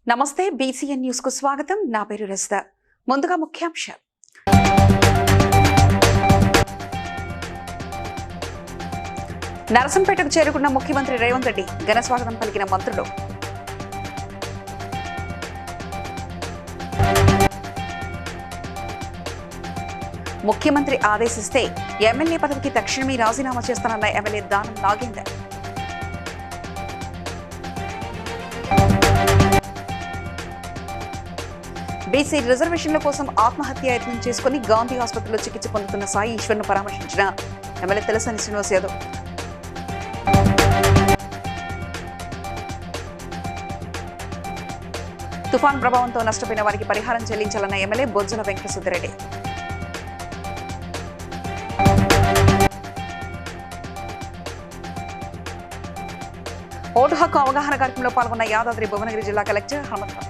నమస్తే BCN news కు స్వాగతం. నా పేరు రజిత. ముందుగా ముఖ్యాంశాలు. నరసంపేటకు చేరుకున్న ముఖ్యమంత్రి రేవంత్ రెడ్డి ఘన స్వాగతం పలికిన మంత్రులు. ముఖ్యమంత్రి ఆదేశిస్తే ఎమ్మెల్యే పదవికి తక్షణమే రాజీనామా చేస్తానన్న ఎమ్మెల్యే దానం నాగేందర్. బీసీ రిజర్వేషన్ల కోసం ఆత్మహత్య యత్నం చేసుకుని గాంధీ ఆసుపత్రిలో చికిత్స పొందుతున్న సాయి ఈశ్వర్ను పరామర్శించిన ఎమ్మెల్యే తలసాని శ్రీనివాస్ యాదవ్. తుఫాన్ ప్రభావంతో నష్టపోయిన వారికి పరిహారం చెల్లించాలన్న ఎమ్మెల్యే బొజ్జల వెంకటసుద్దిరెడ్డి. ఓటు హక్కు అవగాహన కార్యక్రమంలో పాల్గొన్న యాదాద్రి భువనగిరి జిల్లా కలెక్టర్ హనుమంతరావు.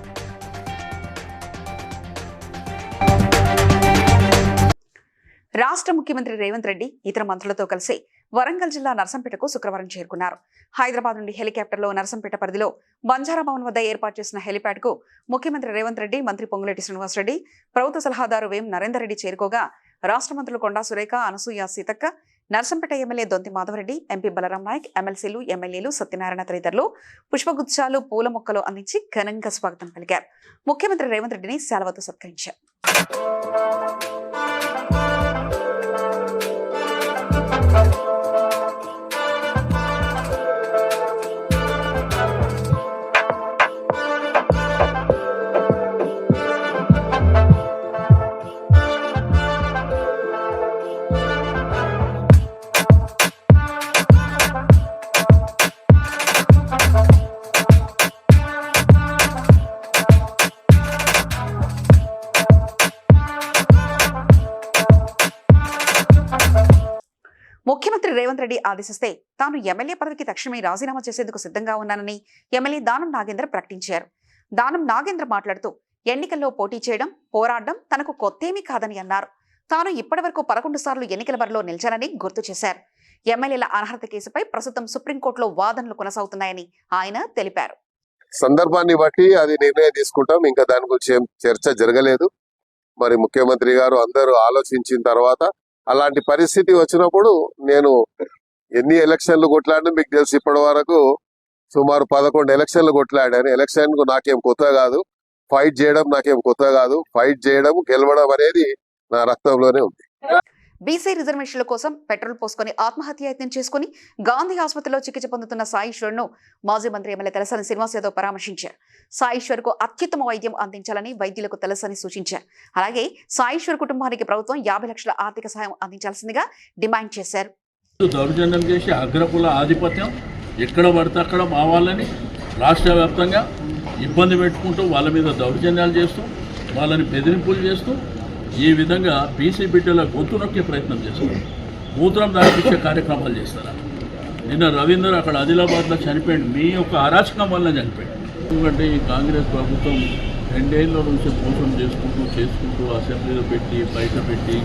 రాష్ట్ర ముఖ్యమంత్రి రేవంత్ రెడ్డి ఇతర మంత్రులతో కలిసి వరంగల్ జిల్లా నరసంపేటకు శుక్రవారం చేరుకున్నారు. హైదరాబాద్ నుండి హెలికాప్టర్లో నరసంపేట పరిధిలో బంజారా భవన్ వద్ద ఏర్పాటు చేసిన హెలిప్యాడ్ కు ముఖ్యమంత్రి రేవంత్ రెడ్డి, మంత్రి పొంగులేటి శ్రీనివాసరెడ్డి, ప్రభుత్వ సలహాదారు వేం నరేందర్ రెడ్డి చేరుకోగా రాష్ట్ర మంత్రులు కొండా సురేఖ, అనసూయ సీతక్క, నరసంపేట ఎమ్మెల్యే దొంతి మాధవరెడ్డి, ఎంపీ బలరాం నాయక్, ఎమ్మెల్సీలు, ఎమ్మెల్యేలు, సత్యనారాయణ తదితరులు పుష్పగుచ్చాలు, పూల మొక్కలు అందించి ఘనంగా స్వాగతం పలికారు. ముఖ్యమంత్రి రేవంత్ రెడ్డిని శాలువాతో సత్కరించారు. ముఖ్యమంత్రి రేవంత్ రెడ్డి ఆదేశిస్తే తాను ఎమ్మెల్యే పదవికి తక్షణమే రాజీనామా చేసేందుకు సిద్ధంగా ఉన్నానని ఎమ్మెల్యే దానం నాగేంద్ర ప్రకటించారు. దానం నాగేంద్ర మాట్లాడుతూ ఎన్నికల్లో పోటీ చేయడం, పోరాడడం తనకు కొత్తేమీ కాదని అన్నారు. తాను ఇప్పటి వరకు 11 సార్లు ఎన్నికల బరిలో నిలిచానని గుర్తు చేశారు. ఎమ్మెల్యేల అనర్హత కేసుపై ప్రస్తుతం సుప్రీంకోర్టులో వాదనలు కొనసాగుతున్నాయని ఆయన తెలిపారు. సందర్భాన్ని బట్టి అది నిర్ణయం తీసుకుంటాం. ఇంకా దాని గురించి ఏం చర్చ జరగలేదు. మరి ముఖ్యమంత్రి గారు అందరూ ఆలోచించిన తర్వాత అలాంటి పరిస్థితి వచ్చినప్పుడు నేను ఎన్ని ఎలక్షన్లు కొట్లాడినా మీకు తెలిసి ఇప్పటి వరకు సుమారు 11 ఎలక్షన్లు కొట్లాడాను. ఎలక్షన్ కు నాకేం కొత్త కాదు, ఫైట్ చేయడం నాకేం కొత్త కాదు. ఫైట్ చేయడం, గెలవడం అనేది నా రక్తంలోనే ఉంది. బీసీ రిజర్వేషన్ల కోసం పెట్రోల్ పోసుకొని ఆత్మహత్య యత్నం చేసుకుని గాంధీ ఆసుపత్రిలో చికిత్స పొందుతున్న సాయి ఈశ్వర్ను మాజీ మంత్రి ఎమ్మెల్యే తలసాని శ్రీనివాస్ యాదవ్ పరామర్శించారు. సాయి ఈశ్వర్ కు అత్యుత్తమ వైద్యం అందించాలని వైద్యులకు తలసాని సూచించారు. అలాగే సాయి ఈశ్వర్ కుటుంబానికి ప్రభుత్వం 50 లక్షల ఆర్థిక సహాయం అందించాల్సిందిగా డిమాండ్ చేశారు. దౌర్జన్యం చేసి అగ్రకుల ఆధిపత్యం ఎక్కడ పడితే అక్కడ మా వాళ్ళని రాష్ట్ర వ్యాప్తంగా ఇబ్బంది పెట్టుకుంటూ వాళ్ళ మీద దౌర్జన్యాలు చేస్తూ వాళ్ళని బెదిరింపులు చేస్తూ ఈ విధంగా బీసీ బిడ్డల గొంతు నొక్కే ప్రయత్నం చేస్తారు. మూత్రం దాటించే కార్యక్రమాలు చేస్తారా? నిన్న రవీందర్ అక్కడ ఆదిలాబాద్లో చనిపోయాడు. మీ యొక్క అరాచకం వల్ల చనిపోయాడు. ఎందుకంటే ఈ కాంగ్రెస్ ప్రభుత్వం 2 ఏళ్ల నుంచి మోసం చేసుకుంటూ అసెంబ్లీలో పెట్టి, బయట పెట్టి,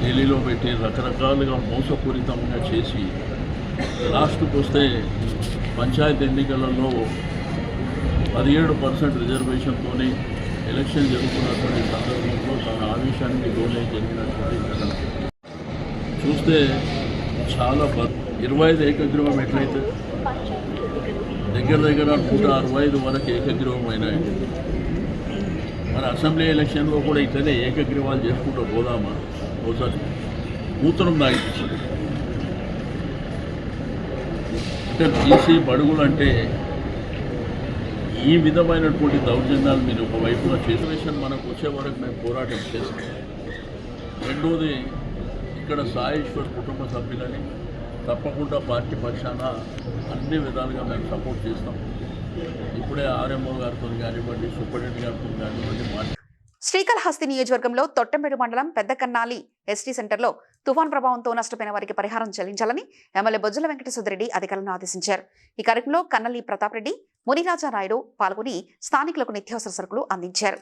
ఢిల్లీలో పెట్టి రకరకాలుగా మోసపూరితంగా చేసి లాస్ట్కి వస్తే పంచాయతీ ఎన్నికలలో 17% రిజర్వేషన్తోనే ఎలక్షన్ జరుగుతున్నటువంటి సందర్భంలో తన ఆవేశానికి లోనే జరిగినటువంటి ఘటన చూస్తే చాలా 25 ఏకగ్రీవం ఎట్లయితే దగ్గర 165 వరకు ఏకగ్రీవం అయినాయి. మరి అసెంబ్లీ ఎలక్షన్లో కూడా ఇట్లనే ఏకగ్రీవాలు చేసుకుంటూ పోదామా? ఒకసారి మూత్రం దాగిస్తుంది. అంటే బీసీ బడుగులు అంటే ఈ విధమైనటువంటి దౌర్జన్యాలు మీరు ఒకవైపున రిజర్వేషన్ మనకు వచ్చే వరకు మేము పోరాటం చేస్తాం. రెండోది, ఇక్కడ సాయి ఈశ్వర్ కుటుంబ సభ్యులని తప్పకుండా పార్టీ పక్షాన అన్ని విధాలుగా మేము సపోర్ట్ చేస్తాం. ఇప్పుడే ఆర్ఎంఓ గారితో కానివ్వండి, సూపరింటెండెంట్ గారితో కానివ్వండి. శ్రీకాళహస్తి నియోజకవర్గంలో తొట్టంబేడు మండలం పెద్ద కన్నాలి ఎస్టీ సెంటర్లో తుఫాన్ ప్రభావంతో నష్టపోయిన వారికి పరిహారం చెల్లించాలని ఎమ్మెల్యే బొజ్జల వెంకటసుద్దిరెడ్డి అధికారులను ఆదేశించారు. ఈ కార్యక్రమంలో కన్నలి ప్రతాప్ రెడ్డి, మునిరాజా నాయుడు పాల్గొని స్థానికులకు నిత్యావసర సరుకులు అందించారు.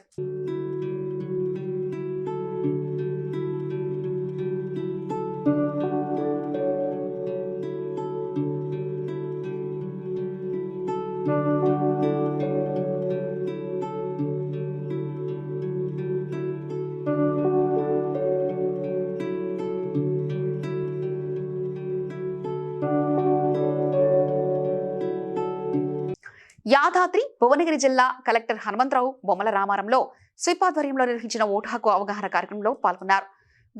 భద్రాద్రి భువనగిరి జిల్లా కలెక్టర్ హనుమంతరావు బొమ్మల రామారంలో స్విప్ ఆధ్వర్యంలో నిర్వహించిన ఓటు హక్కు అవగాహన కార్యక్రమంలో పాల్గొన్నారు.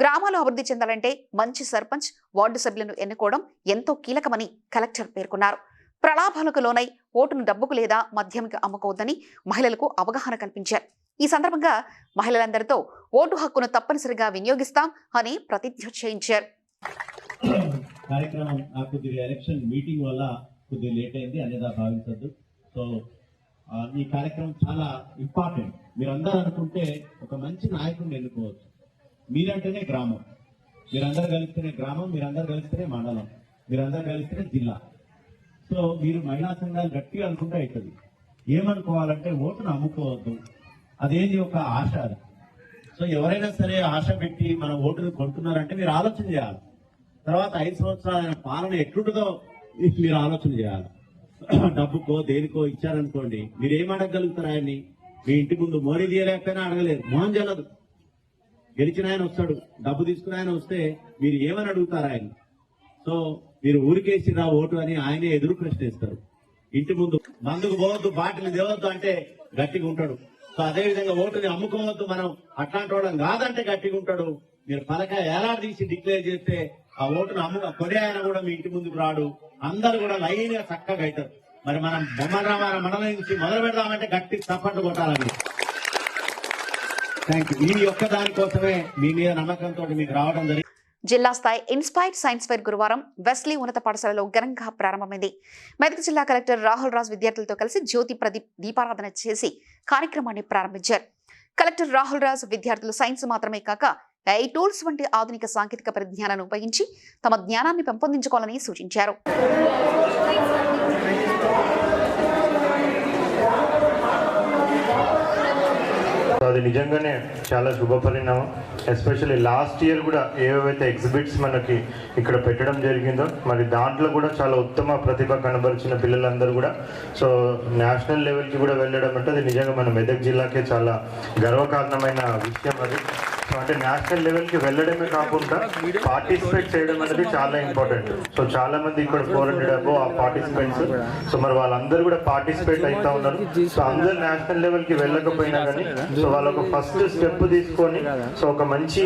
గ్రామాలు అభివృద్ధి చెందాలంటే మంచి సర్పంచ్, వార్డు సభ్యులను ఎన్నుకోవడం ఎంతో కీలకమని కలెక్టర్ పేర్కొన్నారు. ప్రలాభాలకు లోనై ఓటును డబ్బుకు లేదా మద్యంకి అమ్ముకోవద్దని మహిళలకు అవగాహన కల్పించారు. ఈ సందర్భంగా మహిళలందరితో ఓటు హక్కును తప్పనిసరిగా వినియోగిస్తాం అని ప్రతిజ్ఞ చేయించారు. కార్యక్రమం నాకు కొద్దిగా ఎలక్షన్ మీటింగ్ వల్ల కొద్దిగా లేట్ అయింది అనేది భావించద్దు. సో ఈ కార్యక్రమం చాలా ఇంపార్టెంట్. మీరందరూ అనుకుంటే ఒక మంచి నాయకుడిని ఎన్నుకోవచ్చు. మీరంటేనే గ్రామం, మీరందరూ కలిస్తేనే గ్రామం, మీరందరూ కలిస్తేనే మండలం, మీరందరూ కలిస్తేనే జిల్లా. సో మీరు మహిళా సంఘాలు గట్టిగా అనుకుంటే అవుతుంది. ఏమనుకోవాలంటే ఓటును అమ్ముకోవద్దు, అదేది ఒక ఆశ. అది సో ఎవరైనా సరే ఆశ పెట్టి మన ఓటును కొంటున్నారంటే మీరు ఆలోచన చేయాలి. తర్వాత 5 సంవత్సరాల పాలన ఎట్లుంటుందో మీరు ఆలోచన చేయాలి. డబ్బుకో దేనికో ఇచ్చారనుకోండి, మీరు ఏం అడగగలుగుతారు ఆయన్ని? మీ ఇంటి ముందు మోడీ తీయలేకపోయినా అడగలేదు, మొహం చెల్లదు. గెలిచిన ఆయన వస్తాడు, డబ్బు తీసుకుని ఆయన వస్తే మీరు ఏమని అడుగుతారు ఆయన? సో మీరు ఊరికేసిరా ఓటు అని ఆయనే ఎదురు ప్రశ్నిస్తారు. ఇంటి ముందు మందుకు పోవద్దు, బాటిల్ తేవద్దు అంటే గట్టిగా ఉంటాడు. సో అదే విధంగా ఓటుని అమ్ముకోవద్దు, మనం అట్లాంటి వాళ్ళం కాదంటే గట్టిగా ఉంటాడు. మీరు పలకాయ ఏలాడదీసి డిక్లేర్ చేస్తే ఆ ఓటును కొనే ఆయన కూడా మీ ఇంటి ముందుకు రాడు. అందరు కూడా లైన్ గా చక్కగా అవుతారు. మరి మనం బొమ్మరామార మండలం నుంచి మొదలు పెడదామంటే గట్టి చప్పట్లు కొట్టాలని. Thank you. ఈ ఒక్క దానికోసమే మీ మీద నమ్మకంతో మీకు రావడం జరిగింది. జిల్లా స్థాయి ఇన్స్పైర్డ్ సైన్స్ ఫెయిర్ గురువారం వెస్లీ ఉన్నత పాఠశాలలో ఘనంగా ప్రారంభమైంది. మెదక్ జిల్లా కలెక్టర్ రాహుల్ రాజ్ విద్యార్థులతో కలిసి జ్యోతి ప్రదీప్ దీపారాధన చేసి కార్యక్రమాన్ని ప్రారంభించారు. కలెక్టర్ రాహుల్ రాజ్ విద్యార్థులు సైన్స్ మాత్రమే కాక AI టూల్స్ వంటి ఆధునిక సాంకేతిక పరిజ్ఞానాన్ని ఉపయోగించి తమ జ్ఞానాన్ని పెంపొందించుకోవాలని సూచించారు. అది నిజంగానే చాలా శుభ పరిణామం. ఎస్పెషల్లీ లాస్ట్ ఇయర్ కూడా ఏవైతే ఎగ్జిబిట్స్ మనకి ఇక్కడ పెట్టడం జరిగిందో మరి దాంట్లో కూడా చాలా ఉత్తమ ప్రతిభ కనబరిచిన పిల్లలందరూ కూడా సో నేషనల్ లెవెల్కి కూడా వెళ్ళడం అంటే అది నిజంగా మన మెదక్ జిల్లాకే చాలా గర్వకారణమైన విషయం. అది సో అంటే నేషనల్ లెవెల్కి వెళ్ళడమే కాకుండా పార్టిసిపేట్ చేయడం అనేది చాలా ఇంపార్టెంట్. సో చాలా మంది ఇక్కడ 400 అబో ఆ పార్టిసిపెంట్స్. సో మరి వాళ్ళందరూ కూడా పార్టిసిపేట్ అవుతా ఉన్నారు. సో అందరు నేషనల్ లెవెల్కి వెళ్ళకపోయినా కానీ సో వాళ్ళు ఒక ఫస్ట్ స్టెప్ తీసుకొని సో ఒక మంచి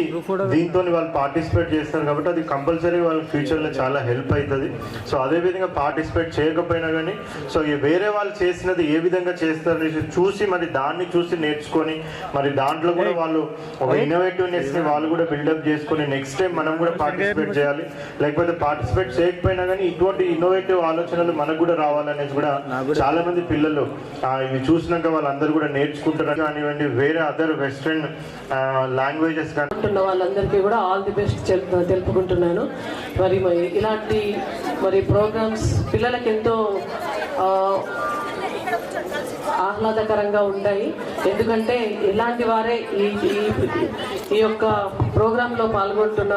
దీంతో వాళ్ళు పార్టిసిపేట్ చేస్తారు కాబట్టి అది కంపల్సరీ వాళ్ళ ఫ్యూచర్లో చాలా హెల్ప్ అవుతుంది. సో అదేవిధంగా పార్టిసిపేట్ చేయకపోయినా కానీ సో వేరే వాళ్ళు చేసినది ఏ విధంగా చేస్తారు చూసి మరి దాన్ని చూసి నేర్చుకొని మరి దాంట్లో కూడా వాళ్ళు ఒక ఇన్నోవేటివ్నెస్ ని వాళ్ళు కూడా బిల్డప్ చేసుకొని నెక్స్ట్ టైం మనం కూడా పార్టిసిపేట్ చేయాలి. లేకపోతే పార్టిసిపేట్ చేయకపోయినా కానీ ఇటువంటి ఇన్నోవేటివ్ ఆలోచనలు మనకు కూడా రావాలనేది కూడా చాలా మంది పిల్లలు ఇవి చూసినాక వాళ్ళందరూ కూడా నేర్చుకుంటారు. కానివ్వండి వేరే అదర్ వెస్ట్రన్ లాంగ్వేజెస్ అంటున్న వాళ్ళందరికీ కూడా ఆల్ ది బెస్ట్ తెలుపుకుంటున్నాను. మరి ఇలాంటి ప్రోగ్రామ్స్ పిల్లలకి ఎంతో ఆహ్లాదకరంగా ఉంటాయి. ఎందుకంటే ఇలాంటి వారే ఈ యొక్క ప్రోగ్రాంలో పాల్గొంటున్న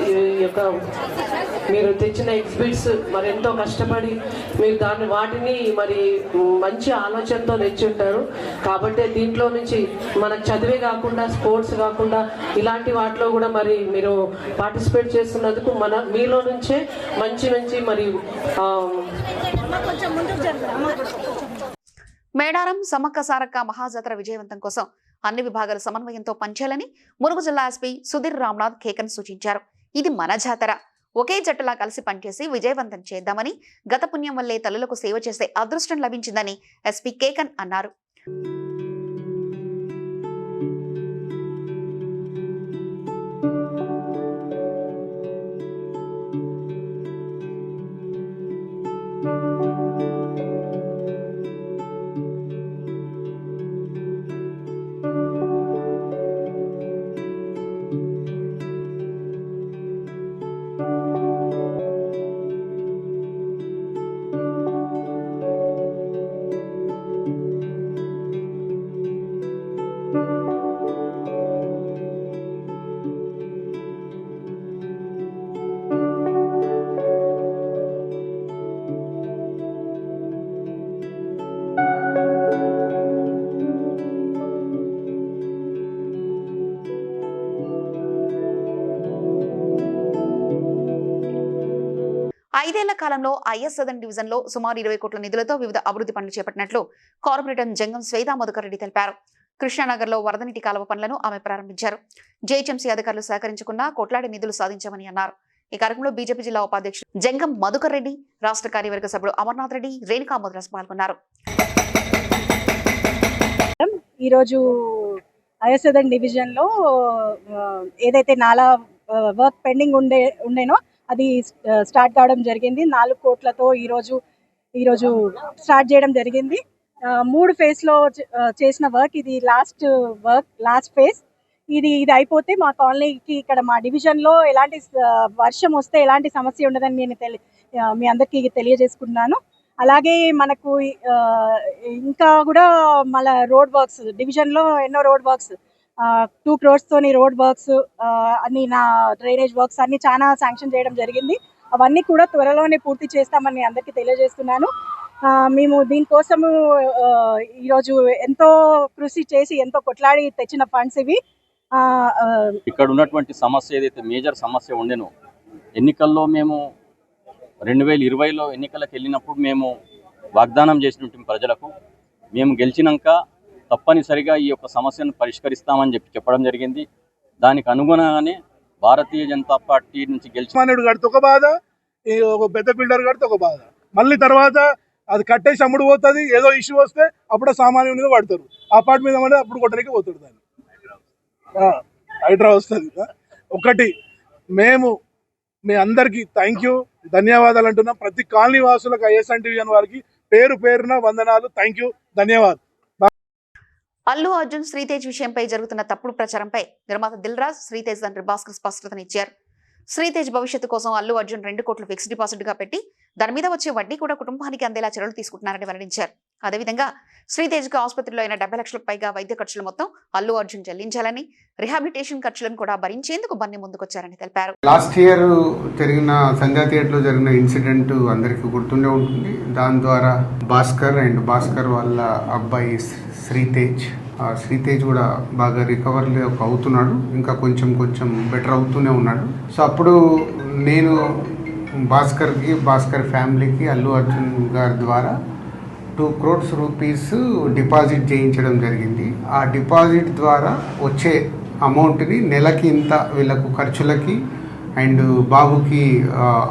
ఈ యొక్క మీరు తెచ్చిన ఎగ్జిబిట్స్ ఎంతో కష్టపడి మీరు వాటిని మంచి ఆలోచనతో తెచ్చుంటారు. కాబట్టి దీంట్లో నుంచి మనకు చదివే కాకుండా స్పోర్ట్స్ కాకుండా ఇలాంటి వాటిలో కూడా మీరు పార్టిసిపేట్ చేస్తున్నందుకు మీలో నుంచే మంచి మేడారం సమ్మక్క సారక్క మహాజాతర విజయవంతం కోసం అన్ని విభాగాల సమన్వయంతో పనిచేయాలని ములుగు జిల్లా ఎస్పీ సుధీర్ రామ్నాథ్ కేకన్ సూచించారు. ఇది మన జాతర, ఒకే జట్టులా కలిసి పనిచేసి విజయవంతం చేద్దామని, గత పుణ్యం వల్లే తల్లులకు సేవ చేసే అదృష్టం లభించిందని ఎస్పీ కేకన్ అన్నారు. 5 ఏళ్ల కాలంలో ఐఎస్ సదన్ డివిజన్లో సుమారు 20 కోట్ల నిధులతో వివిధ అభివృద్ధి పనులు చేపట్టినట్లు కార్పొరేటర్ జంగం శ్వేతా మధుకర్ రెడ్డి తెలిపారు. కృష్ణానగర్లో వరద నీటి కాలువ పనులను ఆమె ప్రారంభించారు. జేహెచ్ఎంసీ అధికారులు సహకరించకుండా కోట్లాది నిధులు సాధించామని అన్నారు. ఈ కార్యక్రమంలో బీజేపీ జిల్లా ఉపాధ్యక్షుడు జంగం మధుకర్ రెడ్డి, రాష్ట్ర కార్యవర్గ సభ్యుడు అమర్నాథ్ రెడ్డి, రేణుకా ముద్రాస్ పాల్గొన్నారు. ఈరోజు ఐఎస్ఎదన్ డివిజన్లో ఏదైతే నాలా వర్క్ పెండింగ్ ఉండేనో అది స్టార్ట్ కావడం జరిగింది. 4 కోట్లతో ఈరోజు స్టార్ట్ చేయడం జరిగింది. 3 ఫేజ్లో చేసిన వర్క్ ఇది లాస్ట్ ఫేజ్. ఇది అయిపోతే మా కాలనీకి ఇక్కడ మా డివిజన్లో ఎలాంటి వర్షం వస్తే ఎలాంటి సమస్య ఉండదని నేను మీ అందరికీ తెలియజేసుకుంటున్నాను. అలాగే మనకు ఇంకా కూడా మళ్ళీ రోడ్ వర్క్స్ డివిజన్లో ఎన్నో రోడ్ వర్క్స్ 2 crores తోని రోడ్ వర్క్స్ అన్ని డ్రైనేజ్ వర్క్స్ అన్ని చాలా శాంక్షన్ చేయడం జరిగింది. అవన్నీ కూడా త్వరలోనే పూర్తి చేస్తామని అందరికీ తెలియజేస్తున్నాను. మేము దీనికోసము ఈరోజు ఎంతో కృషి చేసి ఎంతో కొట్లాడి తెచ్చిన ఫండ్స్ ఇవి. ఇక్కడ ఉన్నటువంటి సమస్య ఏదైతే మేజర్ సమస్య ఉండేనో, ఎన్నికల్లో మేము 2020లో ఎన్నికలకు వెళ్ళినప్పుడు మేము వాగ్దానం చేసినటువంటి ప్రజలకు మేము గెలిచినాక తప్పనిసరిగా ఈ యొక్క సమస్యను పరిష్కరిస్తామని చెప్పడం జరిగింది. దానికి అనుగుణంగానే భారతీయ జనతా పార్టీ నుంచి గెలిచి కడితే ఒక బాధ, ఒక పెద్ద బిల్డర్ కడితే ఒక బాధ, మళ్ళీ తర్వాత అది కట్టేసి అమ్ముడు పోతుంది. ఏదో ఇష్యూ వస్తే అప్పుడు సామాన్యం మీద పడతారు. అపార్ట్ మీద పడితే అప్పుడు కొట్టడానికి పోతాడు. దాన్ని హైడ్రా వస్తుంది. ఒకటి మేము మీ అందరికీ థ్యాంక్ యూ, ధన్యవాదాలు అంటున్నాం. ప్రతి కాలనీ వాసులకు ఐఎస్ఎన్ డివిజన్ వారికి పేరు పేరున వందనాలు, థ్యాంక్ యూ, ధన్యవాదాలు. అల్లు అర్జున్ శ్రీతేజ్ విషయంపై జరుగుతున్న తప్పుడు ప్రచారంపై నిర్మాత దిల్ రాజ్, శ్రీతేజ్ తండ్రి భాస్కర్ స్పష్టతనిచ్చారు. శ్రీతేజ్ భవిష్యత్తు కోసం అల్లు అర్జున్ 2 కోట్లు ఫిక్స్డ్ డిపాజిట్ గా పెట్టి దాని మీద వచ్చే వడ్డీ కూడా కుటుంబానికి అందేలా చర్యలు తీసుకుంటున్నారని వెల్లడించారు. అదేవిధంగా శ్రీతేజ్ కు ఆసుపత్రిలో అయిన 70 లక్షలకు పైగా వైద్య ఖర్చులు మొత్తం అల్లు అర్జున్ చెల్లించాలని, రిహాబిలిటేషన్ ఖర్చులను కూడా భరించేందుకు బన్నీ ముందుకొచ్చారని తెలిపారు. లాస్ట్ ఇయర్ జరిగిన సంధ్యా థియేటర్లో జరిగిన ఇన్సిడెంట్ అందరికీ గుర్తుండే ఉంటుంది. దాని ద్వారా భాస్కర్ వాళ్ళ అబ్బాయి శ్రీతేజ్ కూడా బాగా రికవర్ అవుతున్నాడు. ఇంకా కొంచెం బెటర్ అవుతూనే ఉన్నాడు. సో అప్పుడు నేను భాస్కర్ ఫ్యామిలీకి అల్లు అర్జున్ గారి ద్వారా 2 crores రూపీస్ డిపాజిట్ చేయించడం జరిగింది. ఆ డిపాజిట్ ద్వారా వచ్చే అమౌంట్ని నెలకి ఇంత వీళ్ళకు ఖర్చులకి అండ్ బాబుకి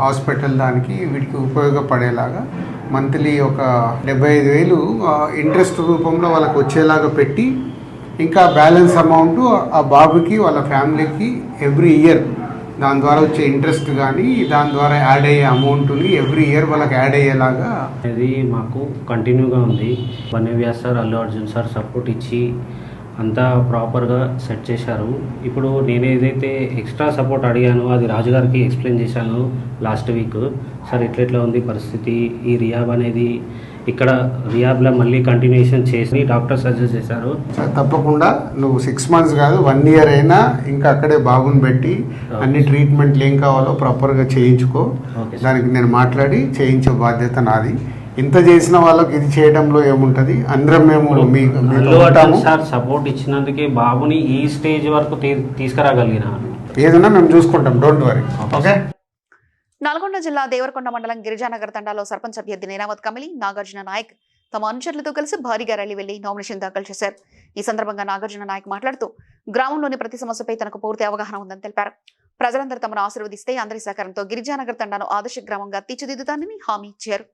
హాస్పిటల్ దానికి వీటికి ఉపయోగపడేలాగా మంత్లీ ఒక 75,000 ఇంట్రెస్ట్ రూపంలో వాళ్ళకి వచ్చేలాగా పెట్టి, ఇంకా బ్యాలెన్స్ అమౌంట్ ఆ బాబుకి వాళ్ళ ఫ్యామిలీకి ఎవ్రీ ఇయర్ దాని ద్వారా వచ్చే ఇంట్రెస్ట్ కానీ దాని ద్వారా యాడ్ అయ్యే అమౌంట్ని ఎవ్రీ ఇయర్ వాళ్ళకి యాడ్ అయ్యేలాగా అది మాకు కంటిన్యూగా ఉంది. బన్నవ్యాస్ sir, Allu Arjun sir support ఇచ్చి అంతా ప్రాపర్గా సెట్ చేశారు. ఇప్పుడు నేను ఏదైతే ఎక్స్ట్రా సపోర్ట్ అడిగానో అది రాజుగారికి ఎక్స్ప్లెయిన్ చేశాను లాస్ట్ వీక్. సార్ ఎట్లెట్లా ఉంది పరిస్థితి, ఈ రియాబ్ అనేది ఇక్కడ రియాబ్లో మళ్ళీ కంటిన్యూషన్ చేసి డాక్టర్ సజెస్ట్ చేశారు. తప్పకుండా నువ్వు 6 months కాదు 1 year అయినా ఇంకా అక్కడే బాబుని పెట్టి అన్ని ట్రీట్మెంట్లు ఏం కావాలో ప్రాపర్గా చేయించుకో. దానికి నేను మాట్లాడి చేయించే బాధ్యత నాది. ఇంత చేసిన వాళ్ళకి ఇది చేయడంలో ఏముంటది, అందరం మేము సార్ సపోర్ట్ ఇచ్చినందుకే బాబుని ఈ స్టేజ్ వరకు తీసుకురాగలిగిన ఏదైనా మేము చూసుకుంటాం, డోంట్ వరీ. ఓకే. నల్గొండ జిల్లా దేవరకొండ మండలం గిరిజానగర్ తండాలో సర్పంచ్ అభ్యర్థి నేనావత్ కమిలి, నాగార్జున నాయక్ తమ అనుచరులతో కలిసి భారీగా ర్యాలీ వెళ్లి నామినేషన్ దాఖలు చేశారు. ఈ సందర్భంగా నాగార్జున నాయక్ మాట్లాడుతూ గ్రామంలోని ప్రతి సమస్యపై తనకు పూర్తి అవగాహన ఉందని తెలిపారు. ప్రజలందరూ తమను ఆశీర్వదిస్తే అందరి సహకారంతో గిరిజానగర్ తండాను ఆదర్శ గ్రామంగా తీర్చిదిద్దుతానని హామీ ఇచ్చారు.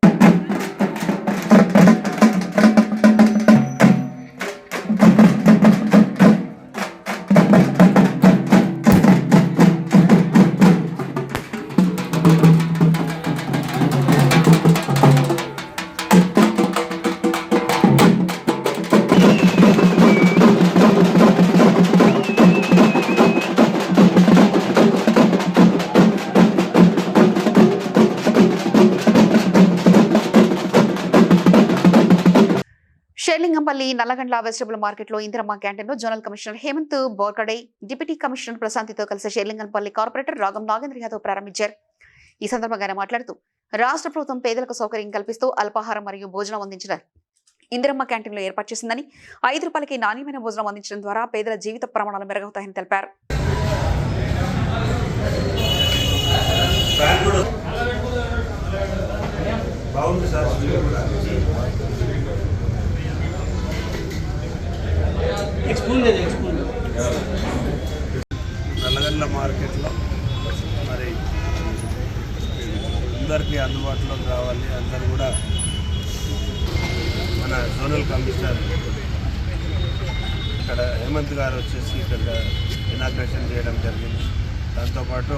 షేర్లింగంపల్లి నల్లగండ్ల వెజిటబుల్ మార్కెట్లో ఇందిరమ్మ క్యాంటీన్లో zonal commissioner Hemant Borkade, deputy commissioner ప్రశాంతితో కలిసి షేర్లింగంపల్లి కార్పొరేటర్ రాగం నాగేంద్ర యాదవ్ ప్రారంభించారు. ఈ సందర్భంగా ఆయన మాట్లాడుతూ రాష్ట్ర ప్రభుత్వం పేదలకు సౌకర్యం కల్పిస్తూ అల్పాహారం మరియు భోజనం అందించిన ఇందిరమ్మ క్యాంటీన్లో ఏర్పాటు చేసిందని, 5 రూపాయలకి నాణ్యమైన భోజనం అందించడం ద్వారా పేదల జీవిత ప్రమాణాలు మెరుగవుతాయని తెలిపారు. బాగుంది సార్. నల్లగండ్ల మార్కెట్లో మరి అందరికీ అందుబాటులోకి రావాలి. అందరూ కూడా మన జోనల్ కమిషనర్ ఇక్కడ హేమంత్ గారు వచ్చేసి ఇక్కడ ఇనాగ్రేషన్ చేయడం జరిగింది. దాంతోపాటు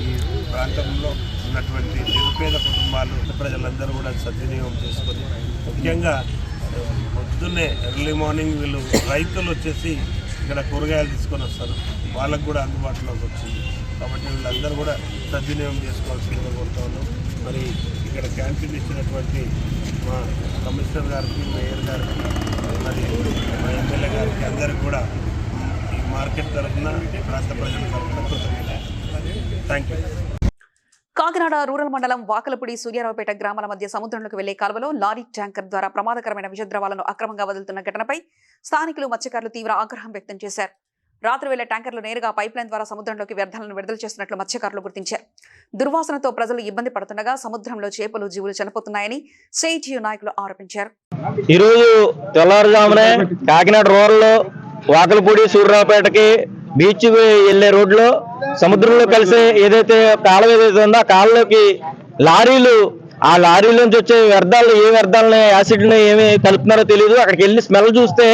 ఈ ప్రాంతంలో ఉన్నటువంటి నిరుపేద కుటుంబాలు ప్రజలందరూ కూడా సద్వినియోగం చేసుకొని, ముఖ్యంగా పొద్దున్నే ఎర్లీ మార్నింగ్ వీళ్ళు రైతులు వచ్చేసి ఇక్కడ కూరగాయలు తీసుకొని వస్తారు, వాళ్ళకు కూడా అందుబాటులోకి వచ్చింది. కాబట్టి వీళ్ళందరూ కూడా సద్వినియోగం చేసుకోవాల్సిందిగా కోరుతా ఉన్నాం. మరి ఇక్కడ క్యాంటీన్ ఇచ్చినటువంటి మా కమిషనర్ గారికి, మేయర్ గారికి, మరి మా ఎమ్మెల్యే గారికి అందరికీ కూడా ఈ మార్కెట్ తరఫున ప్రాంత ప్రజల తరఫున కృతజ్ఞతలు. Thank you. కాకినాడ రూరల్ మండలం వాకలపూడి సూర్యారావుపేట గ్రామాల మధ్య సముద్రంలోకి వెళ్లే కాలువలో లారీ ట్యాంకర్ ద్వారా ప్రమాదకరమైన విషద్రవాలను అక్రమంగా వదులుతున్న ఘటనపై స్థానికులు మత్స్యకారులు తీవ్ర ఆగ్రహం వ్యక్తం చేశారు. రాత్రి వేళ ట్యాంకర్లు నేరుగా పైప్లైన్ ద్వారా సముద్రంలోకి వ్యర్థాలను విడుదల చేస్తున్నట్లు మత్స్యకారులు గుర్తించారు. దుర్వాసనతో ప్రజలు ఇబ్బంది పడుతుండగా సముద్రంలో చేపలు, జీవులు చనిపోతున్నాయని సిఐటియు నాయకులు ఆరోపించారు. ఈరోజు తెల్లవారుజామునే కాకినాడ రూరల్లో వాకలపూడి సూర్యారావుపేటకి బీచ్ వెళ్లే రోడ్లో సముద్రంలో కలిసే ఏదైతే కాలువ ఏదైతే ఉందో ఆ కాలువలోకి లారీలు, ఆ లారీల నుంచి వచ్చే వ్యర్థాలు, ఏ వ్యర్థాలని, యాసిడ్ని ఏమి కలుపుతున్నారో తెలియదు. అక్కడికి వెళ్ళి స్మెల్ చూస్తే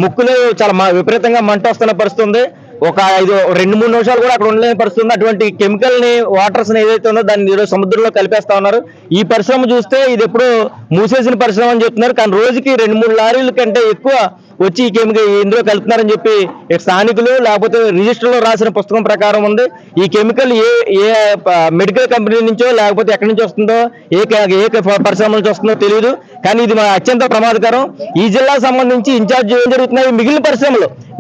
ముక్కులో చాలా విపరీతంగా మంట వస్తున్న పరిస్థితి ఉంది. ఒక 2-3 నిమిషాలు కూడా అక్కడ ఉండలేని పరిస్థితి ఉంది. అటువంటి కెమికల్ ని, వాటర్స్ ని ఏదైతే ఉందో దాన్ని ఈరోజు సముద్రంలో కలిపేస్తా ఉన్నారు. ఈ పరిశ్రమ చూస్తే ఇది ఎప్పుడో మూసేసిన పరిశ్రమ అని చెప్తున్నారు, కానీ రోజుకి 2-3 లారీల కంటే ఎక్కువ వచ్చి ఈ కెమికల్ ఇందులో కలుపుతున్నారని చెప్పి స్థానికులు, లేకపోతే రిజిస్టర్లో రాసిన పుస్తకం ప్రకారం ఉంది. ఈ కెమికల్ ఏ మెడికల్ కంపెనీ నుంచో లేకపోతే ఎక్కడి నుంచి వస్తుందో, ఏ పరిశ్రమ నుంచి వస్తుందో తెలియదు, కానీ ఇది అత్యంత ప్రమాదకరం. ఈ జిల్లాకు సంబంధించి ఇన్ఛార్జ్ ఏం జరుగుతున్నాయి,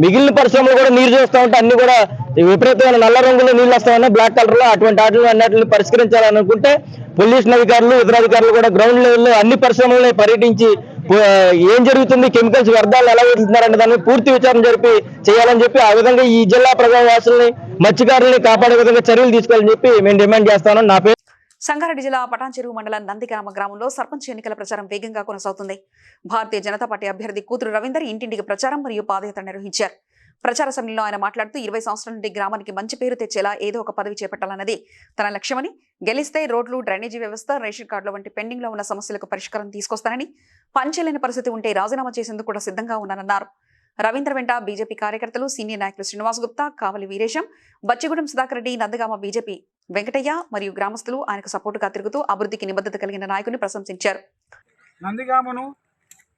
మిగిలిన పరిశ్రమలు కూడా నీరు చూస్తూ ఉంటే అన్ని కూడా విపరీతమైన నల్ల రంగులో నీళ్ళు వస్తా ఉన్నాయి, బ్లాక్ కలర్ లో. అటువంటి వాటిని అన్నిటిని పరిష్కరించాలనుకుంటే పొల్యూషన్ అధికారులు, ఇతర అధికారులు కూడా గ్రౌండ్ లెవెల్లో అన్ని పరిశ్రమలని పర్యటించి ఏం జరుగుతుంది, కెమికల్స్ వ్యర్థాలు ఎలా వదులుతున్నారనే దాన్ని పూర్తి విచారణ జరిపి చేయాలని చెప్పి, ఆ విధంగా ఈ జిల్లా ప్రజావాసుల్ని, మత్స్యకారుల్ని కాపాడే విధంగా చర్యలు తీసుకోవాలని చెప్పి మేము డిమాండ్ చేస్తాను. నా పేరు సంగారెడ్డి జిల్లా పటాన్చెరువు మండలం నందిగ్రామ గ్రామంలో సర్పంచ్ ఎన్నికల ప్రచారం వేగంగా కొనసాగుతుంది. భారతీయ జనతా పార్టీ అభ్యర్థి కూతురు రవీందర్ ఇంటింటికి ప్రచారం మరియు పాదయాత్ర నిర్వహించారు. ప్రచార సమయంలో ఆయన మాట్లాడుతూ 20 సంవత్సరాల నుండి గ్రామానికి మంచి పేరు తెచ్చేలా ఏదో ఒక పదవి చేపట్టాలన్నది తన లక్ష్యమని, గెలిస్తే రోడ్లు, డ్రైనేజీ వ్యవస్థ, రేషన్ కార్డుల వంటి పెండింగ్ లో ఉన్న సమస్యలకు పరిష్కారం తీసుకొస్తానని, పనిచేయలేని పరిస్థితి ఉంటే రాజీనామా చేసేందుకు కూడా సిద్ధంగా ఉన్నానన్నారు. రవీంద్ర వెంట బీజేపీ కార్యకర్తలు, సీనియర్ నాయకులు శ్రీనివాస్ గుప్తా, కావలి వీరేశం, బచ్చిగూడెం సుధాకర్ రెడ్డి, నందగామ బీజేపీ వెంకటయ్య మరియు గ్రామస్తులు ఆయనకు సపోర్టుగా తిరుగుతూ అభివృద్ధికి నిబద్ధత కలిగిన నాయకుని ప్రశంసించారు. నందిగామను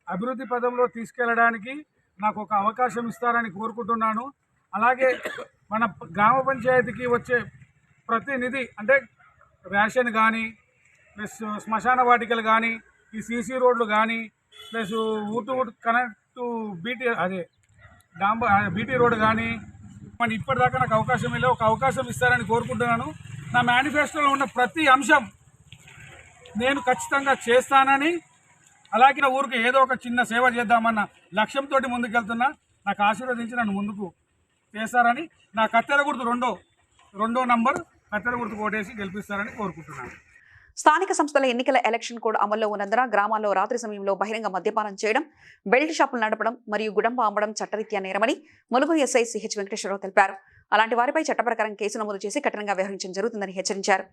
అభివృద్ధి పదంలో తీసుకెళ్లడానికి నాకు ఒక అవకాశం ఇస్తారని కోరుకుంటున్నాను. అలాగే మన గ్రామ పంచాయతీకి వచ్చే ప్రతి నిధి, అంటే రేషన్ కానీ, ప్లస్ శ్మశాన వాటికలు కానీ, ఈ సీసీ రోడ్లు కానీ, ప్లస్ ఊటు కనెక్ట్ బీటీ రోడ్ కానీ, మన ఇప్పటిదాకా నాకు అవకాశం ఇవ్వలే, ఒక అవకాశం ఇస్తారని కోరుకుంటున్నాను. నా మేనిఫెస్టోలో ఉన్న ప్రతి అంశం నేను ఖచ్చితంగా చేస్తానని, అలాగే నా ఊరికి ఏదో ఒక చిన్న సేవ చేద్దామన్న లక్ష్యంతో ముందుకెళ్తున్నా. నాకు ఆశీర్వదించి నన్ను ముందుకు చేస్తారని, నా కత్తెర గుర్తు రెండో నంబర్ కత్తెర గుర్తు కోటేసి గెలిపిస్తారని కోరుకుంటున్నాను. స్థానిక సంస్థల ఎన్నికల ఎలక్షన్ కోడ్ అమల్లో ఉన్నందున గ్రామాల్లో రాత్రి సమయంలో బహిరంగ మద్యపానం చేయడం, బెల్ట్ షాపులు నడపడం మరియు గుడంబ అమ్మడం చట్టరీత్యా నేరమని ములుగు ఎస్ఐ సిహెచ్ వెంకటేశ్వరరావు తెలిపారు. అలాంటి వారిపై చట్ట ప్రకారం కేసు నమోదు చేసి కఠినంగా వ్యవహరించడం జరుగుతుందని హెచ్చరించారు.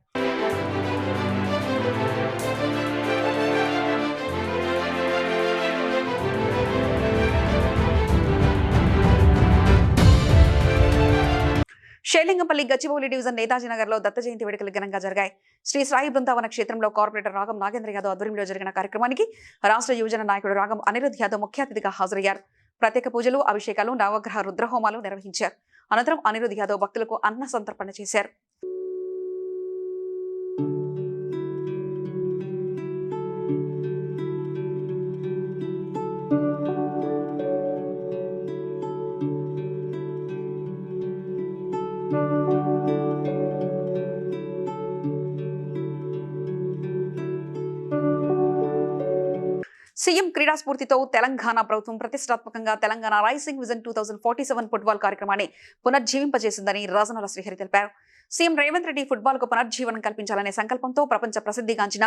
షేలింగంపల్లి గచ్చిబౌలి డివిజన్ నేతాజీనగర్ లో దత్త జయంతి వేడుకలు ఘనంగా జరిగాయి. శ్రీ సాయి బృందావన క్షేత్రంలో కార్పొరేటర్ రాగం నాగేంద్ర యాదవ్ ఆధ్వర్యంలో జరిగిన కార్యక్రమానికి రాష్ట్ర యువజన నాయకుడు రాగం అనిరుద్ యాదవ్ ముఖ్య అతిథిగా హాజరయ్యారు. ప్రత్యేక పూజలు, అభిషేకాలు, నవగ్రహ రుద్రహోమాలు నిర్వహించారు. అనంతరం అనిరుద్ యాదవ్ భక్తులకు అన్న సంతర్పణ చేశారు. సీఎం క్రీడా స్ఫూర్తితో తెలంగాణ ప్రభుత్వం ప్రతిష్టాత్మకంగా తెలంగాణ రైసింగ్ విజన్ 2047 ఫుట్బాల్ కార్యక్రమాన్ని పునర్జీవింపజేసిందని రాజనాల శ్రీహరి తెలిపారు. సీఎం రేవంత్ రెడ్డి ఫుట్బాల్ కు పునర్జీవనం కల్పించాలనే సంకల్పంతో ప్రపంచ ప్రసిద్ధిగాంచిన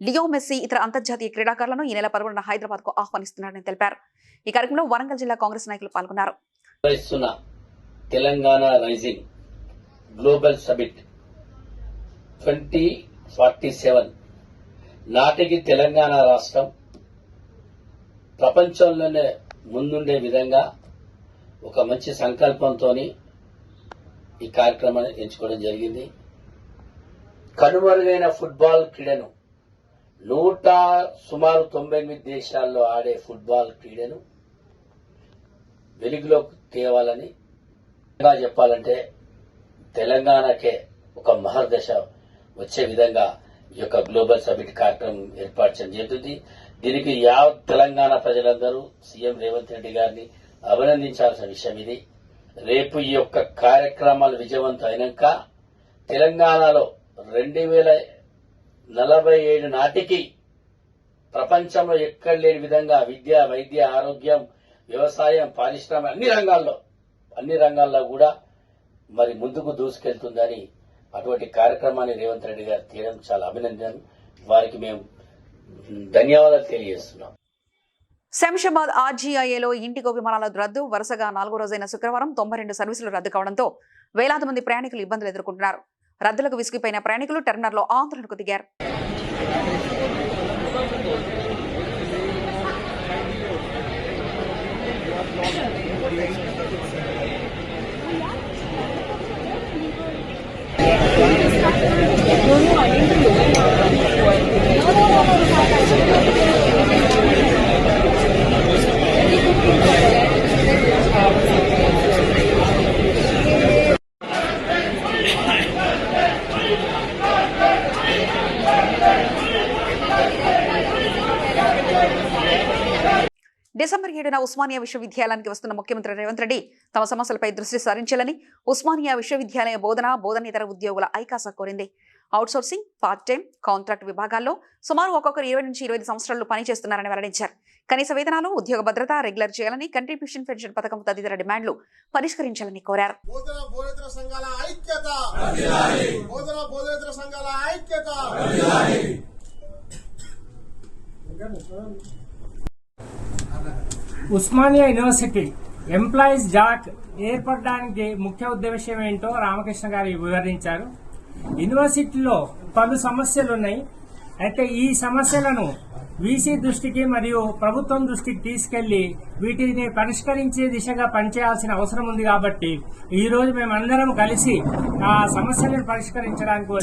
లియో మెస్సీ ఇతర అంతర్జాతీయ క్రీడాకారులను ఈ నెల 11న హైదరాబాద్ కు ఆహ్వానిస్తున్నారని తెలిపారు. ఈ కార్యక్రమంలో వరంగల్ జిల్లా కాంగ్రెస్ నాయకులు పాల్గొన్నారు. తెలంగాణ రైజింగ్ గ్లోబల్ సమిట్ 2047 నాటికి తెలంగాణ రాష్ట్రం ప్రపంచంలోనే ముందుండే విధంగా ఒక మంచి సంకల్పంతో ఈ కార్యక్రమాన్ని ఎంచుకోవడం జరిగింది. కనుమరుగైన ఫుట్బాల్ క్రీడను సుమారు 98 దేశాల్లో ఆడే ఫుట్బాల్ క్రీడను వెలుగులోకి తేవాలని చెప్పాలంటే తెలంగాణకే ఒక మహర్దశ వచ్చే విధంగా ఈ యొక్క గ్లోబల్ సమిట్ కార్యక్రమం ఏర్పాటు చేయడం జరుగుతుంది. దీనికి యావత్ తెలంగాణ ప్రజలందరూ సీఎం రేవంత్ రెడ్డి గారిని అభినందించాల్సిన విషయం ఇది. రేపు ఈ యొక్క కార్యక్రమాలు విజయవంతం అయినాక తెలంగాణలో 2047 నాటికి ప్రపంచంలో ఎక్కడ లేని విధంగా విద్య, వైద్య, ఆరోగ్యం, వ్యవసాయం, పారిశ్రామిక అన్ని రంగాల్లో కూడా మరి ముందుకు దూసుకెళ్తుందని అటువంటి కార్యక్రమాన్ని రేవంత్ రెడ్డి గారు తీయడం చాలా అభినందన. వారికి మేము ధన్యవాదాలు తెలియజేస్తున్నాం. శంషాబాద్ ఆర్జీఐఏలో ఇండిగో విమానాల రద్దు వరుసగా 4వ రోజైన శుక్రవారం 92 సర్వీసులు రద్దు కావడంతో వేలాది మంది ప్రయాణికులు ఇబ్బందులు ఎదుర్కొంటున్నారు. రద్దులకు విసిగిపోయిన ప్రయాణికులు టెర్మినల్లో ఆందోళనకు దిగారు. డిసెంబర్ 7న ఉస్మానియా విశ్వవిద్యాలయానికి వస్తున్న ముఖ్యమంత్రి రేవంత్ రెడ్డి తమ సమస్యలపై దృష్టి సారించాలని ఉస్మానియా విశ్వవిద్యాలయ బోధనేతర ఉద్యోగుల ఐకాస కోరింది. అవుట్సోర్సింగ్, పార్ట్ టైం, కాంట్రాక్ట్ విభాగాల్లో సుమారు ఒక్కొక్కరు 20 నుంచి 25 సంవత్సరాలు పనిచేస్తున్నారని వెల్లడించారు. కనీస వేతనాలు, ఉద్యోగ భద్రత రెగ్యులర్ చేయాలని, కంట్రిబ్యూషన్ పెన్షన్ పథకం తదితర డిమాండ్లు పరిష్కరించాలని కోరారు. ఉస్మానియా యూనివర్సిటీ ఎంప్లాయీస్ జాక్ ఏర్పడడానికి ముఖ్య ఉద్దేశం ఏంటో రామకృష్ణ గారు వివరించారు. యూనివర్సిటీలో పలు సమస్యలు ఉన్నాయి. అయితే ఈ సమస్యలను వీసీ దృష్టికి మరియు ప్రభుత్వం దృష్టికి తీసుకెళ్లి వీటిని పరిష్కరించే దిశగా పనిచేయాల్సిన అవసరం ఉంది. కాబట్టి ఈ రోజు మేమందరం కలిసి ఆ సమస్యలను పరిష్కరించడానికి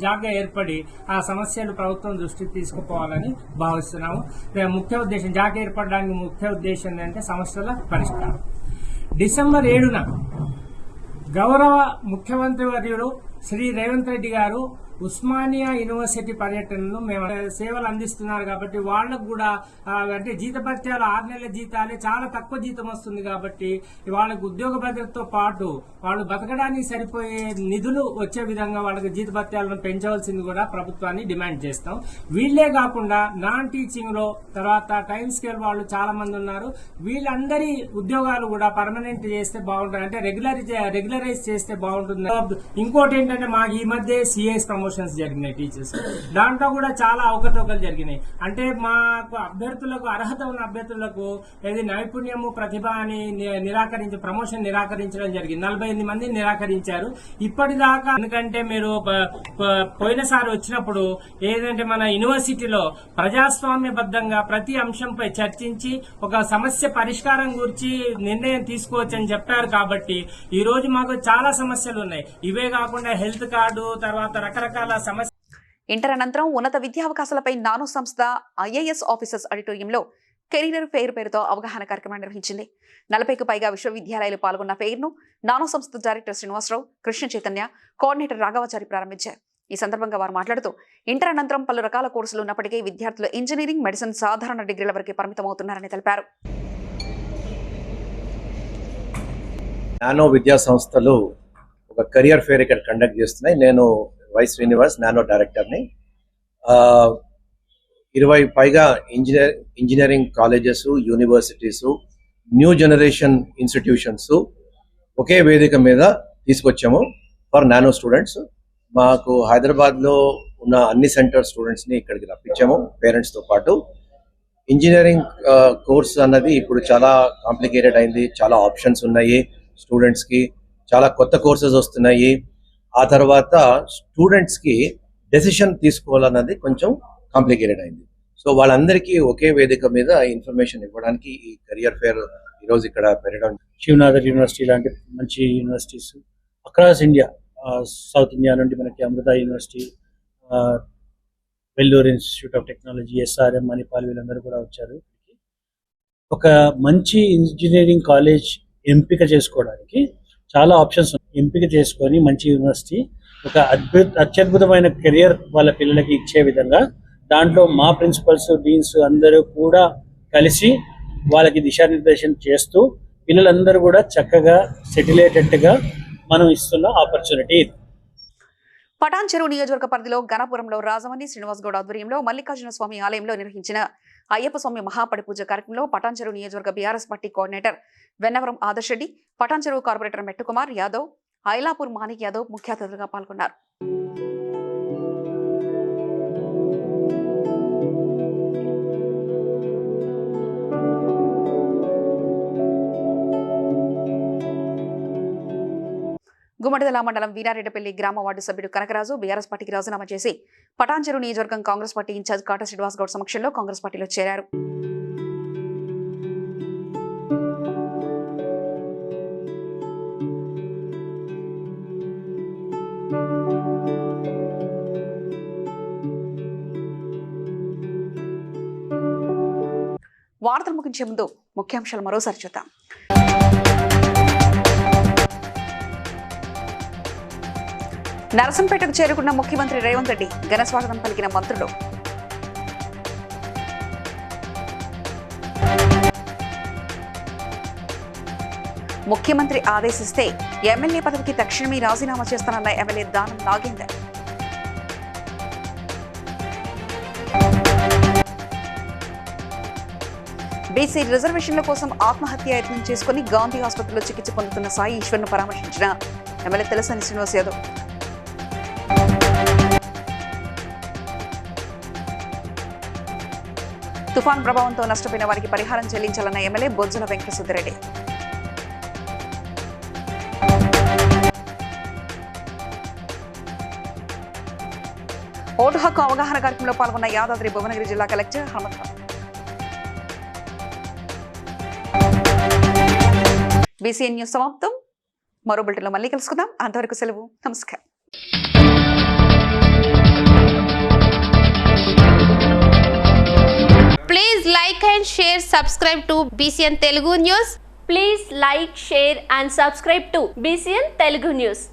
జాగా ఏర్పడి ఆ సమస్యలు ప్రభుత్వం దృష్టికి తీసుకుపోవాలని భావిస్తున్నాము. ముఖ్య ఉద్దేశం జాగా ఏర్పడడానికి ముఖ్య ఉద్దేశం ఏంటంటే సమస్యల పరిష్కారం. డిసెంబర్ 7న గౌరవ ముఖ్యమంత్రి వర్యుడు శ్రీ రేవంత్ రెడ్డి గారు ఉస్మానియా యూనివర్సిటీ పర్యటనను మేము సేవలు అందిస్తున్నారు. కాబట్టి వాళ్లకు కూడా అంటే జీతభత్యాలు 6 నెలల జీతాలే చాలా తక్కువ జీతం వస్తుంది. కాబట్టి వాళ్ళకు ఉద్యోగ భద్రతతో పాటు వాళ్ళు బతకడానికి సరిపోయే నిధులు వచ్చే విధంగా వాళ్ళకి జీతభత్యాలను పెంచవలసింది కూడా ప్రభుత్వాన్ని డిమాండ్ చేస్తాం. వీళ్లే కాకుండా నాన్ టీచింగ్ లో తర్వాత టైం స్కేల్ వాళ్ళు చాలా మంది ఉన్నారు. వీళ్ళందరి ఉద్యోగాలు కూడా పర్మనెంట్ చేస్తే బాగుంటుంది, అంటే రెగ్యులరైజ్ చేస్తే బాగుంటుంది. ఇంకోటి ఏంటంటే మాకు ఈ మధ్య సిఎస్ ప్రమోషన్స్ జరిగినాయి టీచర్స్, దాంట్లో కూడా చాలా అవకతవకలు జరిగినాయి. అంటే మాకు అభ్యర్థులకు అర్హత ఉన్న అభ్యర్థులకు ఏది నైపుణ్యము ప్రతిభ అని ప్రమోషన్ నిరాకరించడం జరిగింది. 48 మందిని నిరాకరించారు ఇప్పటిదాకా. ఎందుకంటే మీరు పోయినసారి వచ్చినప్పుడు ఏదంటే మన యూనివర్సిటీలో ప్రజాస్వామ్యబద్ధంగా ప్రతి అంశంపై చర్చించి ఒక సమస్య పరిష్కారం గురించి నిర్ణయం తీసుకోవచ్చని చెప్పారు. కాబట్టి ఈ రోజు మాకు చాలా సమస్యలు ఉన్నాయి. ఇవే కాకుండా హెల్త్ కార్డు తర్వాత రకరకాల సమస్య. ఇంటర్ అనంతరం ఉన్నత విద్యావకాశాలపై నానో సంస్థ ఐఏఎస్ ఆఫీసర్స్ ఆడిటోరియంలో కెరీర్ ఫెయిర్ పేరుతో అవగాహన కార్యక్రమం నిర్వహించింది. 40కు పైగా విశ్వవిద్యాలయాలు పాల్గొన్న ఫెయిర్ను నానో సంస్థ డైరెక్టర్ శ్రీనివాసరావు, కృష్ణ చైతన్య, కోఆర్డినేటర్ రాఘవాచారి ప్రారంభించారు. ఈ సందర్భంగా వారు మాట్లాడుతూ ఇంటర్ అనంతరం పలు రకాల కోర్సులు ఉన్నప్పటికీ విద్యార్థులు ఇంజనీరింగ్, మెడిసిన్, సాధారణ డిగ్రీల వరకే పరిమితమవుతున్నారని తెలిపారు. నానో విద్యా సంస్థలు ఒక కెరియర్ ఫెయిర్ ఇక్కడ కండక్ట్ చేస్తున్నాయి. నేను వై శ్రీనివాస్, నానో డైరెక్టర్ని. 20 పైగా engineering colleges, universities, new generation institutions ఒకే వేదిక మీద తీసుకొచ్చాము. For nano students. మాకు హైదరాబాద్లో ఉన్న అన్ని సెంటర్ స్టూడెంట్స్ని ఇక్కడికి రప్పించాము పేరెంట్స్తో పాటు. ఇంజనీరింగ్ కోర్స్ అన్నది ఇప్పుడు చాలా కాంప్లికేటెడ్ అయింది, చాలా ఆప్షన్స్ ఉన్నాయి స్టూడెంట్స్కి, చాలా కొత్త కోర్సెస్ వస్తున్నాయి. ఆ తర్వాత స్టూడెంట్స్కి డెసిషన్ తీసుకోవాలన్నది కొంచెం కాంప్లికేటెడ్ అయింది. సో వాళ్ళందరికీ ఒకే వేదిక మీద ఇన్ఫర్మేషన్ ఇవ్వడానికి ఈ కెరియర్ ఫేర్ ఈరోజు ఇక్కడ పెట్టడం. శివనాథర్ యూనివర్సిటీ లాంటి మంచి universities across India, south India నుండి మనకి Amrita university, Vellore institute of technology, SRM, Manipal వీళ్ళందరూ కూడా వచ్చారు. ఒక మంచి ఇంజనీరింగ్ కాలేజ్ ఎంపిక చేసుకోవడానికి చాలా ఆప్షన్స్ ఎంపిక చేసుకొని మంచి యూనివర్సిటీ ఒక అత్యద్భుతమైన కెరియర్ వాళ్ళ పిల్లలకి ఇచ్చే విధంగా దాంట్లో మా ప్రిన్సిపల్స్, డీన్స్ అందరూ కూడా కలిసి వాళ్ళకి దిశానిర్దేశం చేస్తూ పిల్లలందరూ కూడా చక్కగా సెటిల్ అయ్యేటట్టుగా మనం ఇస్తున్న ఆపర్చునిటీ. పటాన్ చెరువు నియోజకవర్గ పరిధిలో గణపురంలో రాజమణి శ్రీనివాస్ గౌడ్ ఆధ్వర్యంలో మల్లికార్జున స్వామి ఆలయంలో నిర్వహించిన అయ్యప్ప స్వామి మహాపడి పూజ కార్యక్రమంలో పటాన్ చెరువు నియోజకవర్గ BRS party coordinator Vennavaram Adarsh Reddy, Patancheru corporator Mettukumar Yadav, Ailapur Manik Yadav ముఖ్య అతిథులుగా పాల్గొన్నారు. గుమ్మడిదల మండలం వీరారెడ్డిపల్లి గ్రామ వార్డు సభ్యుడు కనకరాజు బీఆర్ఎస్ పార్టీకి రాజీనామా చేసి పటాన్ చెరువు నియోజకవర్గం కాంగ్రెస్ పార్టీ ఇన్ఛార్జ్ కాట శ్రీనివాస్ గౌడ్ సమక్షంలో కాంగ్రెస్ పార్టీలో చేరారు. వార్తలు ముగించే ముందు ముఖ్యాంశాలు మరోసారి చూద్దాం. నరసంపేటకు చేరుకున్న ముఖ్యమంత్రి రేవంత్ రెడ్డి ఘన స్వాగతం పలికిన మంత్రులు. ముఖ్యమంత్రి ఆదేశిస్తే ఎమ్మెల్యే పదవికి తక్షణమే రాజీనామా చేస్తానన్న ఎమ్మెల్యే దానం నాగేందర్. బీసీ రిజర్వేషన్ల కోసం ఆత్మహత్య యత్నం చేసుకుని గాంధీ ఆసుపత్రిలో చికిత్స పొందుతున్న సాయి ఈశ్వర్ను పరామర్శించిన ఎమ్మెల్యే తలసాని శ్రీనివాస్ యాదవ్. తుఫాన్ ప్రభావంతో నష్టపోయిన వారికి పరిహారం చెల్లించాలన్న ఎమ్మెల్యే బొజ్జల వెంకటసుద్దిరెడ్డి. ఓటు హక్కు అవగాహన కార్యక్రమంలో పాల్గొన్న యాదాద్రి భువనగిరి జిల్లా కలెక్టర్ హనుమంతరావు. బీసీఎన్ న్యూస్ సమాప్తం. మరో బులెటిన్లో మళ్ళీ కలుసుకుందాం. అంతవరకు సెలవు. నమస్కారం. Please like and share, subscribe to BCN Telugu News. Please like, share and subscribe to BCN Telugu News.